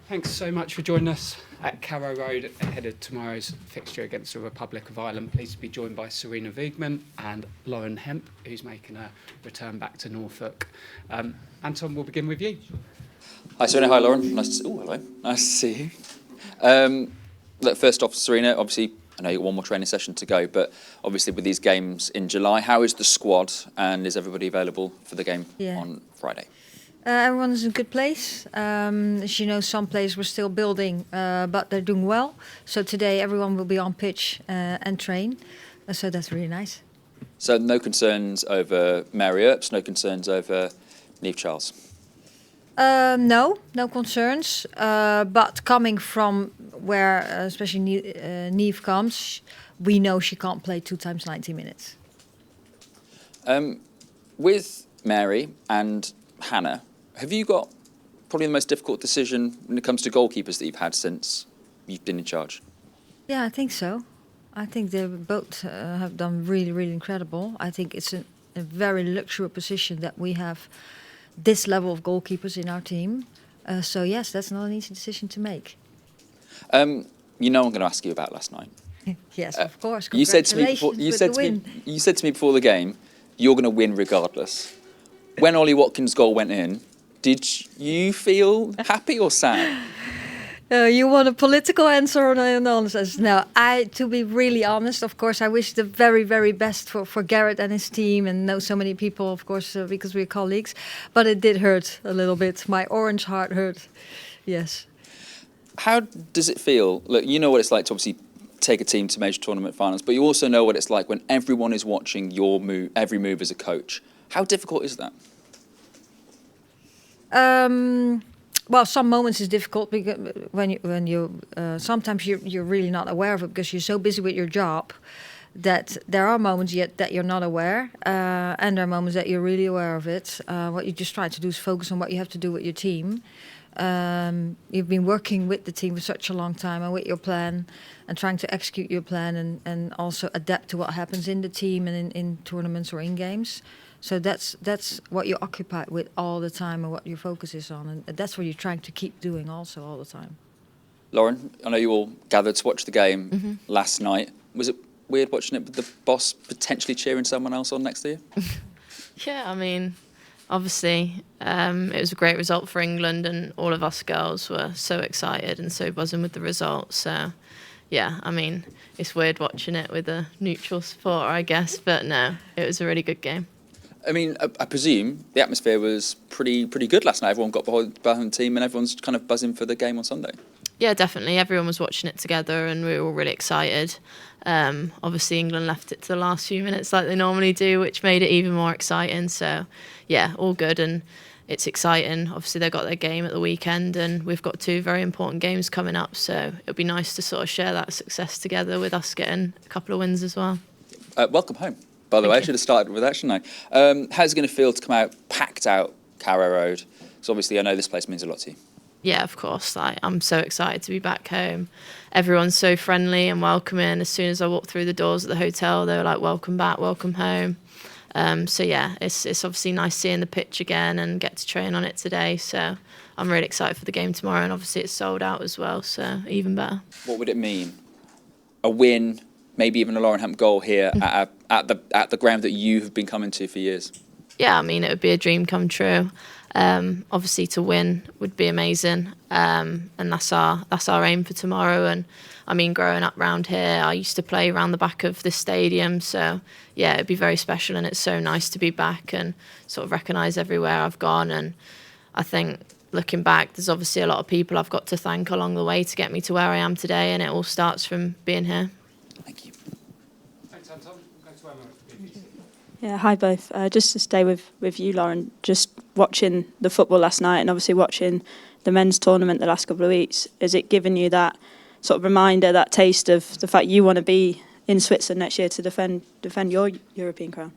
Thanks so much for joining us at Carrow Road ahead of tomorrow's fixture against the Republic of Ireland. Pleased to be joined by Sarina Wiegman and Lauren Hemp, who's making a return back to Norfolk. Anton, we'll begin with you. Hi Sarina, hi Lauren. Hello. Nice to see you. Look, first off, Sarina, obviously, I know you've got one more training session to go, but obviously with these games in July, how is the squad and is everybody available for the game on Friday? Everyone's in a good place. As you know, some players we're still building, but they're doing well. So today everyone will be on pitch and train. So that's really nice. So no concerns over Mary Earps, no concerns over Niamh Charles? No concerns. But coming from where especially Niamh comes, we know she can't play 2 times 90 minutes. With Mary and Hannah, have you got probably the most difficult decision when it comes to goalkeepers that you've had since you've been in charge? Yeah, I think so. I think they both have done really, really incredible. I think it's a very luxury position that we have this level of goalkeepers in our team. So yes, that's not an easy decision to make. You know I'm going to ask you about last night. Yes, of course. You said to me Congratulations before, with the you said to me before the game, you're going to win regardless. When Ollie Watkins' goal went in, did you feel happy or sad? You want a political answer or an honest? No, to be really honest, of course, I wish the very, very best for Garrett and his team, and know so many people, of course, because we're colleagues. But it did hurt a little bit. My orange heart hurt. Yes. How does it feel? Look, you know what it's like to obviously take a team to major tournament finals, but you also know what it's like when everyone is watching your move, every move as a coach. How difficult is that? Well, some moments is difficult because when you sometimes you're really not aware of it because you're so busy with your job that there are moments yet that you're not aware, and there are moments that you're really aware of it. What you just try to do is focus on what you have to do with your team. You've been working with the team for such a long time and with your plan and trying to execute your plan and also adapt to what happens in the team and in tournaments or in games. So that's what you're occupied with all the time and what your focus is on. And that's what you're trying to keep doing also all the time. Lauren, I know you all gathered to watch the game last night. Was it weird watching it with the boss potentially cheering someone else on next to you? Yeah, I mean, obviously it was a great result for England and all of us girls were so excited and so buzzing with the result. So, yeah, I mean, it's weird watching it with a neutral supporter, I guess. But no, it was a really good game. I mean, I presume the atmosphere was pretty good last night. Everyone got behind the team and everyone's kind of buzzing for the game on Sunday. Yeah, definitely. Everyone was watching it together and we were all really excited. Obviously, England left it to the last few minutes like they normally do, which made it even more exciting. So, yeah, all good and it's exciting. Obviously, they've got their game at the weekend and we've got 2 very important games coming up. So it'll be nice to sort of share that success together with us getting a couple of wins as well. Welcome home. By the way, I should have started with that, shouldn't I? How's it going to feel to come out packed out Carrow Road? Because obviously I know this place means a lot to you. Yeah, of course. I'm so excited to be back home. Everyone's so friendly and welcoming. As soon as I walked through the doors at the hotel, they were like, welcome back, welcome home. So yeah, it's obviously nice seeing the pitch again and get to train on it today. So I'm really excited for the game tomorrow, and obviously it's sold out as well, so even better. What would it mean? A win, maybe even a Lauren Hemp goal here at the ground that you have been coming to for years? Yeah, I mean, it would be a dream come true. Obviously to win would be amazing, and that's our aim for tomorrow. And I mean, growing up round here, I used to play around the back of this stadium, so yeah, it'd be very special, and it's so nice to be back and sort of recognise everywhere I've gone. And I think looking back, there's obviously a lot of people I've got to thank along the way to get me to where I am today, and it all starts from being here. Thank you. Thanks, Anton. We'll go to Emma. Yeah, hi both. Just to stay with you, Lauren, just watching the football last night and obviously watching the men's tournament the last couple of weeks, has it given you that sort of reminder, that taste of the fact you want to be in Switzerland next year to defend your European crown?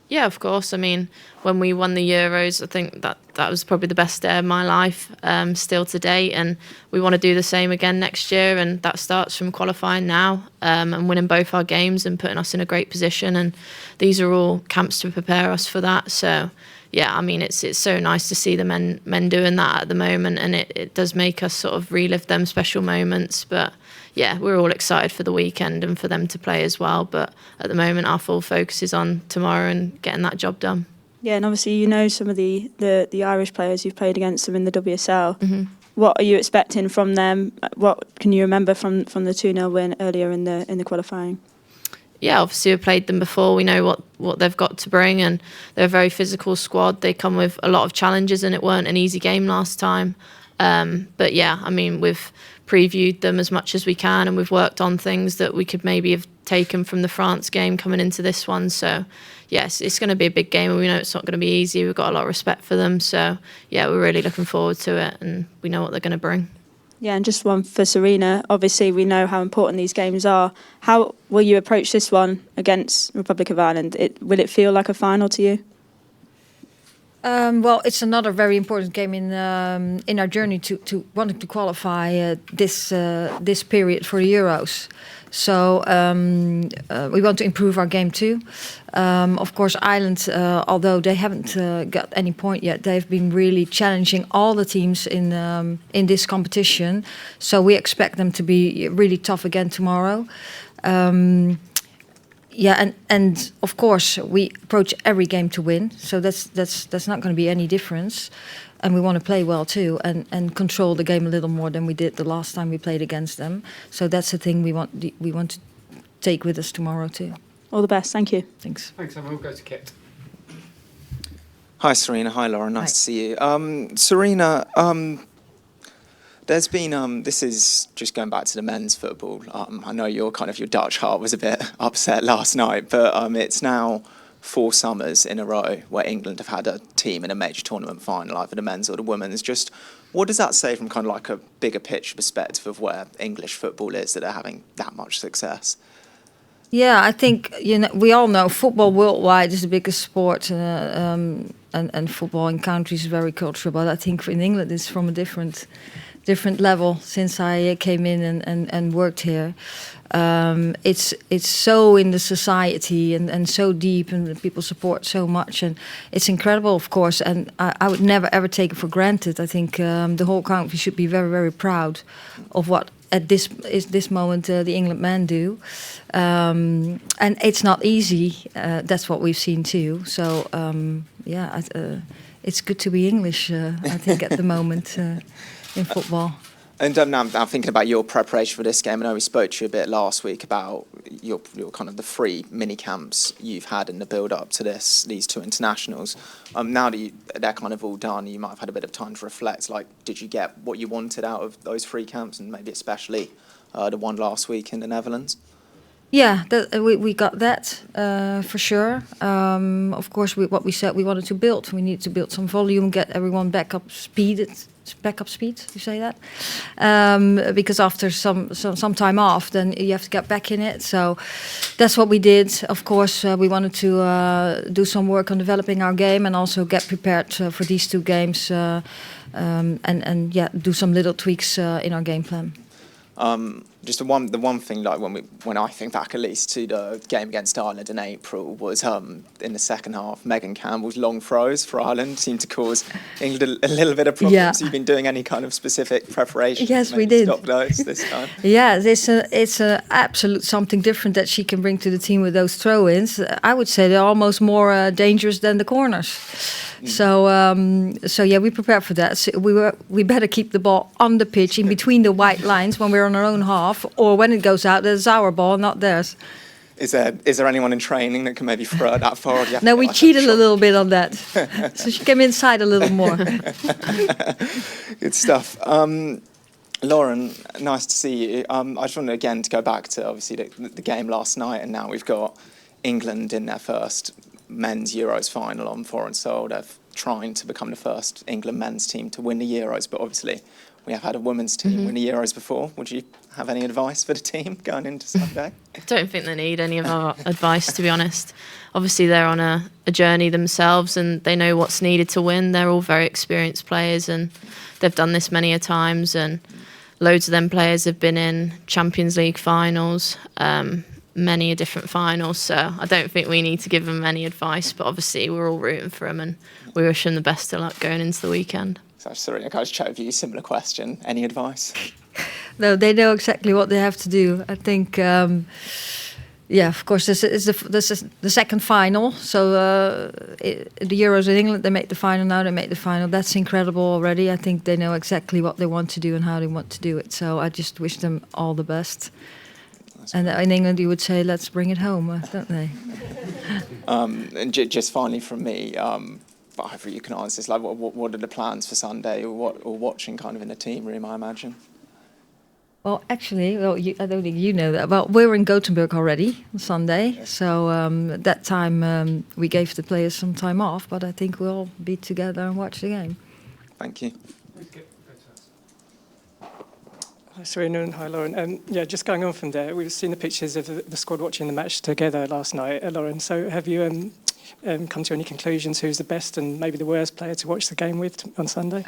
Yeah, of course. I mean, when we won the Euros, I think that was probably the best day of my life still to date. And we want to do the same again next year. And that starts from qualifying now and winning both our games and putting us in a great position. And these are all camps to prepare us for that. So, yeah, I mean, it's so nice to see the men doing that at the moment, and it does make us sort of relive them special moments. But yeah, we're all excited for the weekend and for them to play as well. But at the moment, our full focus is on tomorrow and getting that job done. Yeah, and obviously you know some of the Irish players you've played against them in the WSL. What are you expecting from them? What can you remember from the 2-0 win earlier in the qualifying? Yeah, obviously we've played them before. We know what they've got to bring, and they're a very physical squad. They come with a lot of challenges, and it weren't an easy game last time. But yeah, I mean, we've previewed them as much as we can, and we've worked on things that we could maybe have taken from the France game coming into this one. So yes, it's going to be a big game, and we know it's not going to be easy. We've got a lot of respect for them. So yeah, we're really looking forward to it, and we know what they're going to bring. Yeah, and just one for Sarina. Obviously, we know how important these games are. How will you approach this one against Republic of Ireland? Will it feel like a final to you? Well, it's another very important game in our journey to wanting to qualify this period for the Euros. So we want to improve our game too. Of course, Ireland, although they haven't got any point yet, they've been really challenging all the teams in this competition. So we expect them to be really tough again tomorrow. Yeah, and of course we approach every game to win. So that's not going to be any difference. And we want to play well too, and control the game a little more than we did the last time we played against them. So that's the thing we want to take with us tomorrow too. All the best. Thank you. Thanks. Thanks, Emma. We'll go to Kit. Hi, Sarina. Hi, Lauren. Nice to see you. Sarina, there's been, this is just going back to the men's football. I know your Dutch heart was a bit upset last night, but it's now 4 summers in a row where England have had a team in a major tournament final, either the men's or the women's. Just what does that say from kind of like a bigger picture perspective of where English football is, that they're having that much success? Yeah, I think we all know football worldwide is the biggest sport, and football in countries is very cultural. But I think in England it's from a different level since I came in and worked here. It's so in the society and so deep, and people support so much, and it's incredible, of course. And I would never ever take it for granted. I think the whole country should be very, very proud of what at this moment the England men do, and it's not easy. That's what we've seen too. So it's good to be English. I think at the moment in football. And I'm thinking about your preparation for this game. I know we spoke to you a bit last week about your kind of the 3 mini camps you've had in the build up to these 2 internationals. Now that they're kind of all done, you might have had a bit of time to reflect. Like, did you get what you wanted out of those 3 camps, and maybe especially the one last week in the Netherlands? Yeah, we got that for sure. Of course, what we said we wanted to build. We need to build some volume, get everyone back up speed. You say that? Because after some time off, then you have to get back in it. So that's what we did. Of course, we wanted to do some work on developing our game and also get prepared for these 2 games, and do some little tweaks in our game plan. Just the one thing, like when I think back at least to the game against Ireland in April, was in the second half, Megan Campbell's long throws for Ireland seemed to cause England a little bit of problems. Yeah. So you've been doing any kind of specific preparation? Yes, to we did. Stop those this time. Yeah, it's a absolute something different that she can bring to the team with those throw-ins. I would say they're almost more dangerous than the corners. So yeah, we prepared for that. So we better keep the ball on the pitch in between the white lines when we're on our own half, or when it goes out, it's our ball, not theirs. Is there anyone in training that can maybe throw it that far? No, we cheated a little bit on that. So she came inside a little more. Good stuff. Lauren, nice to see you. I just wanted again to go back to obviously the game last night, and now we've got England in their first men's Euros final on foreign soil. They're trying to become the first England men's team to win the Euros, but obviously we have had a women's team win the Euros before. Would you have any advice for the team going into Sunday? I don't think they need any of our advice, to be honest. Obviously, they're on a journey themselves, and they know what's needed to win. They're all very experienced players, and they've done this many a times, and loads of them players have been in Champions League finals. many a different finals, so I don't think we need to give them any advice, but obviously we're all rooting for them and we wish them the best of luck going into the weekend. So, Sarina, can I just chat with you? Similar question. Any advice? No, they know exactly what they have to do. I think, yeah, of course, this is the second final. So the Euros in England, they made the final. Now they made the final. That's incredible already. I think they know exactly what they want to do and how they want to do it. So I just wish them all the best. And in England, you would say, let's bring it home, don't they? And just finally from me, but hopefully you can answer this. Like, what are the plans for Sunday, or watching kind of in the team room, I imagine? Well, actually, I don't think you know that. Well, we're in Gothenburg already on Sunday, so that time we gave the players some time off. But I think we'll be together and watch the game. Thank you. Hi, Sarina, and hi, Lauren. Yeah, just going on from there, we've seen the pictures of the squad watching the match together last night, Lauren. So have you come to any conclusions who's the best and maybe the worst player to watch the game with on Sunday?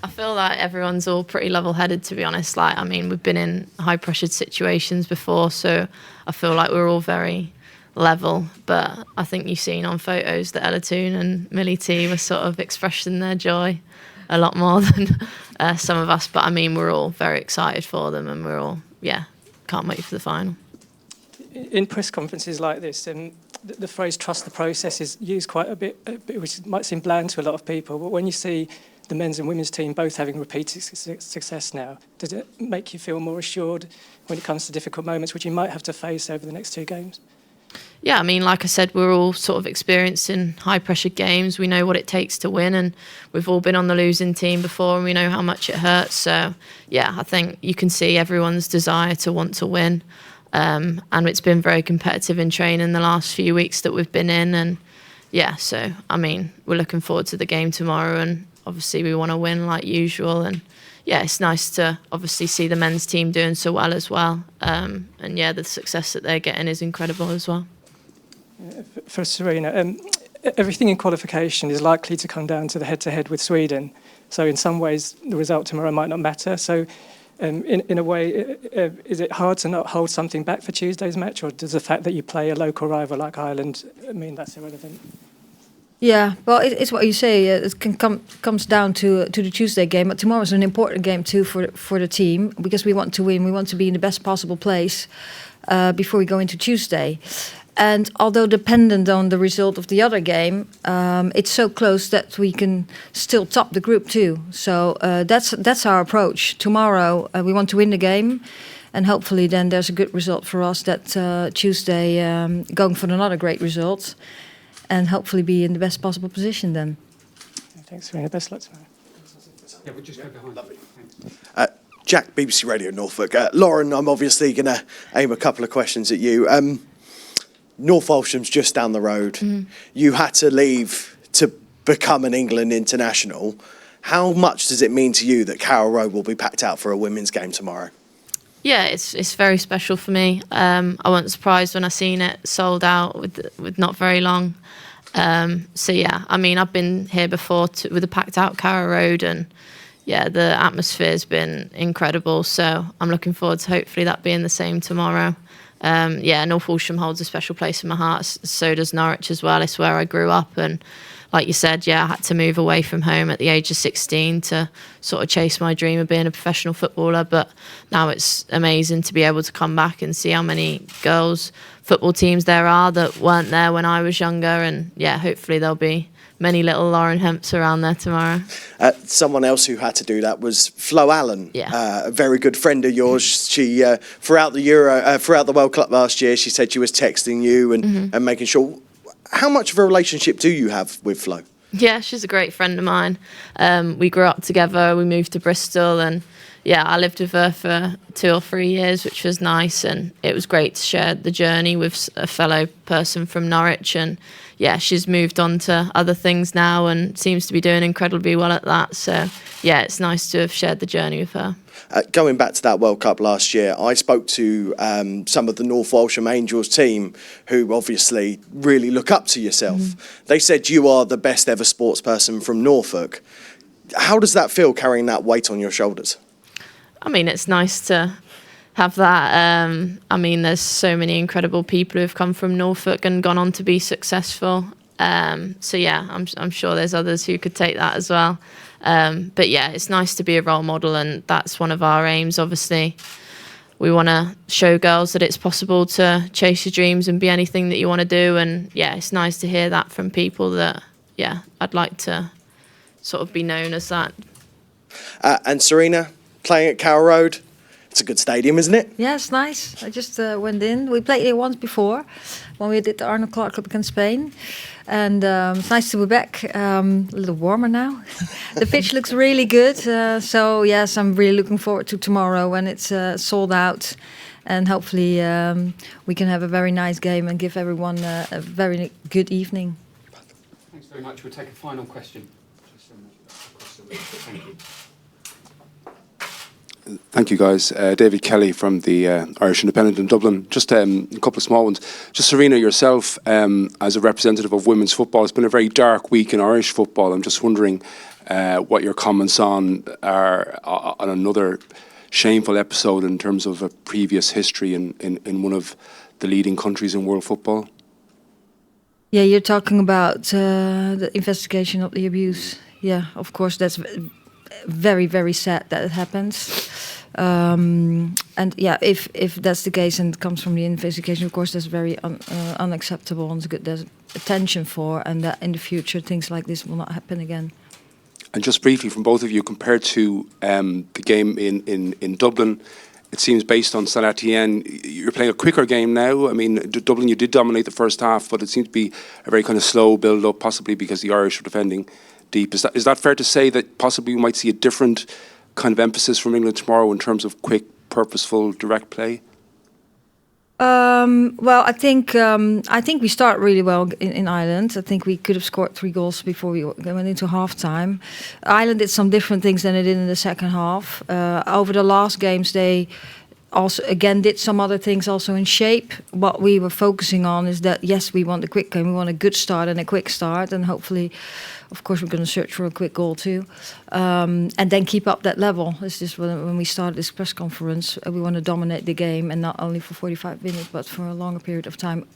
I feel like everyone's all pretty level-headed, to be honest. Like, I mean, we've been in high-pressured situations before, so I feel like we're all very level. But I think you've seen on photos that Ella Toon and Millie T were sort of expressing their joy a lot more than some of us. But I mean, we're all very excited for them, and we're all, can't wait for the final. In press conferences like this, the phrase "trust the process" is used quite a bit, which might seem bland to a lot of people. But when you see the men's and women's team both having repeated success now, does it make you feel more assured when it comes to difficult moments which you might have to face over the next two games? Yeah, I mean, like I said, we're all sort of experienced in high-pressured games. We know what it takes to win, and we've all been on the losing team before, and we know how much it hurts. So, yeah, I think you can see everyone's desire to want to win. And it's been very competitive in training the last few weeks that we've been in. And, yeah, so, I mean, we're looking forward to the game tomorrow, and obviously we want to win like usual. And, yeah, it's nice to obviously see the men's team doing so well as well. And, yeah, the success that they're getting is incredible as well. For Sarina, everything in qualification is likely to come down to the head-to-head with Sweden. So in some ways, the result tomorrow might not matter. So in a way, is it hard to not hold something back for Tuesday's match, or does the fact that you play a local rival like Ireland mean that's irrelevant? Yeah, well, it's what you say. It comes down to the Tuesday game, but tomorrow's an important game too for the team, because we want to win. We want to be in the best possible place before we go into Tuesday. And although dependent on the result of the other game, it's so close that we can still top the group too. So that's our approach. Tomorrow we want to win the game, and hopefully then there's a good result for us that Tuesday going for another great result, and hopefully be in the best possible position then. Thanks, Sarina. Best luck tomorrow. Yeah, we'll just go behind. Lovely. Jack, BBC Radio Norfolk. Lauren, I'm obviously going to aim a couple of questions at you. North Walsham's just down the road. Mm. You had to leave to become an England international. How much does it mean to you that Carrow Road will be packed out for a women's game tomorrow? Yeah, it's very special for me. I wasn't surprised when I seen it sold out with not very long. So yeah, I mean, I've been here before with a packed out Carrow Road, and yeah, the atmosphere's been incredible. So I'm looking forward to hopefully that being the same tomorrow. Yeah, North Walsham holds a special place in my heart. So does Norwich as well. It's where I grew up, and like you said, yeah, I had to move away from home at the age of 16 to sort of chase my dream of being a professional footballer. But now it's amazing to be able to come back and see how many girls football teams there are that weren't there when I was younger. And yeah, hopefully there'll be many little Lauren Hemps around there tomorrow. Someone else who had to do that was Flo Allen, yeah. A very good friend of yours. She throughout the World Cup last year, she said she was texting you and making sure. How much of a relationship do you have with Flo? Yeah, she's a great friend of mine. We grew up together. We moved to Bristol, and yeah, I lived with her for 2 or 3 years, which was nice, and it was great to share the journey with a fellow person from Norwich. And yeah, she's moved on to other things now and seems to be doing incredibly well at that. So yeah, it's nice to have shared the journey with her. Going back to that World Cup last year, I spoke to some of the North Walsham Angels team who obviously really look up to yourself. Mm-hmm. They said you are the best ever sports person from Norfolk. How does that feel, carrying that weight on your shoulders? I mean, it's nice to have that. I mean, there's so many incredible people who've come from Norfolk and gone on to be successful. So yeah, I'm sure there's others who could take that as well. But yeah, it's nice to be a role model, and that's one of our aims, obviously. We want to show girls that it's possible to chase your dreams and be anything that you want to do. And yeah, it's nice to hear that from people that, yeah, I'd like to sort of be known as that. And Sarina, playing at Carrow Road, it's a good stadium, isn't it? Yeah, it's nice. I just went in. We played here once before when we did the Arnold Clark Cup against Spain. And it's nice to be back. A little warmer now. The pitch looks really good. So, yes, I'm really looking forward to tomorrow when it's sold out. And hopefully we can have a very nice game and give everyone a very good evening. Thanks very much. We'll take a final question. Just across the room. Thank you. Thank you, guys. David Kelly from the Irish Independent in Dublin. Just a couple of small ones. Just Sarina, yourself, as a representative of women's football, it's been a very dark week in Irish football. I'm just wondering what your comments are on another shameful episode in terms of a previous history in one of the leading countries in world football. Yeah, you're talking about the investigation of the abuse. Yeah, of course, that's very, very sad that it happens. And yeah, if that's the case and it comes from the investigation, of course, that's very unacceptable, and there's attention for, and that in the future things like this will not happen again. And just briefly, from both of you, compared to the game in Dublin, it seems based on Saint Etienne, you're playing a quicker game now. I mean, Dublin, you did dominate the first half, but it seemed to be a very kind of slow build-up, possibly because the Irish were defending deep. Is that fair to say that possibly we might see a different kind of emphasis from England tomorrow in terms of quick, purposeful, direct play? Well, I think we start really well in Ireland. I think we could have scored 3 goals before we went into half-time. Ireland did some different things than they did in the second half. Over the last games, they also again did some other things also in shape. What we were focusing on is that, yes, we want a quick game. We want a good start and a quick start, and hopefully, of course, we're going to search for a quick goal too, and then keep up that level. This is when we started this press conference. We want to dominate the game, and not only for 45 minutes, but for a longer period of time,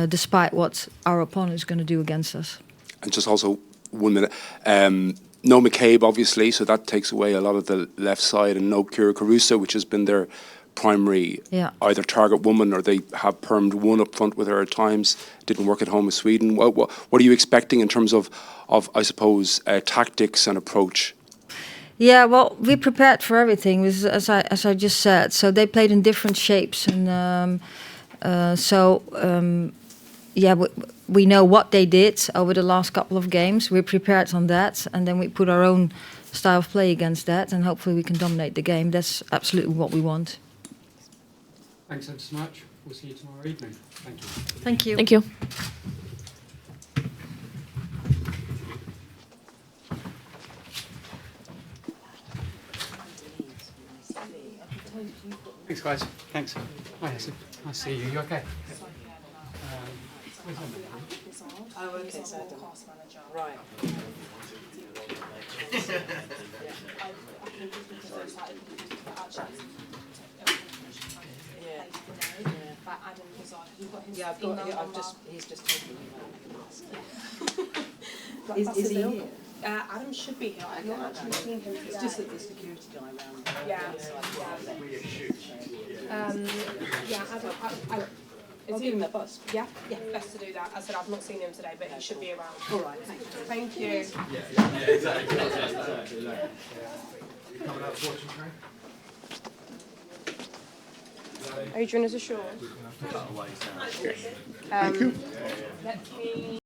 despite what our opponent is going to do against us. And just also 1 minute. No McCabe, obviously, so that takes away a lot of the left side, and no Kira Caruso, which has been their primary either target woman, or they have permed one up front with her at times. Didn't work at home with Sweden. What are you expecting in terms of I suppose, tactics and approach? Yeah, well, we prepared for everything, as I just said. So they played in different shapes, and yeah, we know what they did over the last couple of games. We're prepared on that, and then we put our own style of play against that, and hopefully we can dominate the game. That's absolutely what we want. Thanks ever so much. We'll see you tomorrow evening. Thank you. Thank you. Thank you. Thanks, guys. Thanks. Hi, Hessie. Nice to see you. You okay? Oh, okay, so right. Yeah, he's just taking me. Is he here? Adam should be here. I've not actually seen him today. It's just that the security guy around. Yeah. Adam, I'll give him a bus. Yeah, best to do that. I said I've not seen him today, but he should be around. All right, thank you. Thank you. Yeah, exactly. You coming out to watch him, Adrian is assured. Thank you. Let me